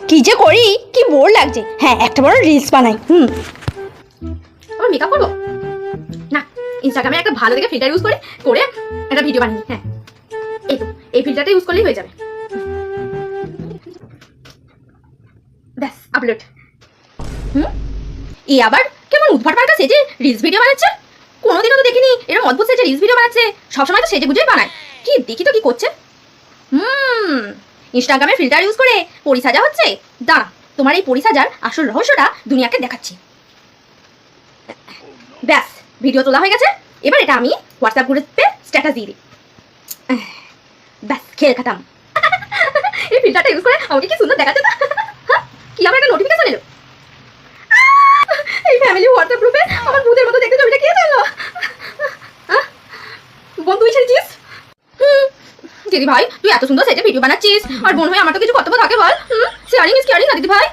কি যে করি, কি বোর লাগছে। হ্যাঁ, একটা বড় রিলস বানাই। আবার মেকআপ করবো না, ইনস্টাগ্রামে একটা ভালো দেখে ফিল্টার ইউজ করে একটা ভিডিও বানিয়ে। হ্যাঁ, এই তো এই ফিল্টারটা ইউজ করলেই হয়ে যাবে। ব্যাস, আপলোড। এই আবার কেমন উদ্ভট পাল্টা সেজে রিলস ভিডিও বানাচ্ছে। কোনোদিনও তো দেখিনি এরকম অদ্ভুত সেজে রিলস ভিডিও বানাচ্ছে। সবসময় তো সেজে গুজেই বানায়। কি দেখি তো কি করছে। ইনস্টাগ্রামে ফিল্টার ইউজ করে পরিসাজা হচ্ছে। দাঁড়া, তোমার এই পরিসাজার আসল রহস্যটা দুনিয়াকে দেখাচ্ছি। ব্যাস, ভিডিও তোলা হয়ে গেছে। এবার এটা আমি হোয়াটসঅ্যাপ গ্রুপে স্ট্যাটাস দিয়ে দিই। ব্যাস, খেল খাতাম। এই ফিল্টারটা ইউজ করে আমাকে কি সুন্দর দেখাচ্ছে না? কি আবার একটা নোটিফিকেশন এলো। এই ফ্যামিলি হোয়াটসঅ্যাপ গ্রুপে আমার ভূতের মতো দেখতে ছবিটা কে দিল? বোন, তুই ছেড়েছিস? দিদি ভাই, তুই এত সুন্দর সেজে ভিডিও বানাচ্ছিস, আর বোন হয়ে আমার তো কিছু কর্তব্য থাকে বল। শেয়ারিং ইজ কেয়ারিং না দিদি ভাই?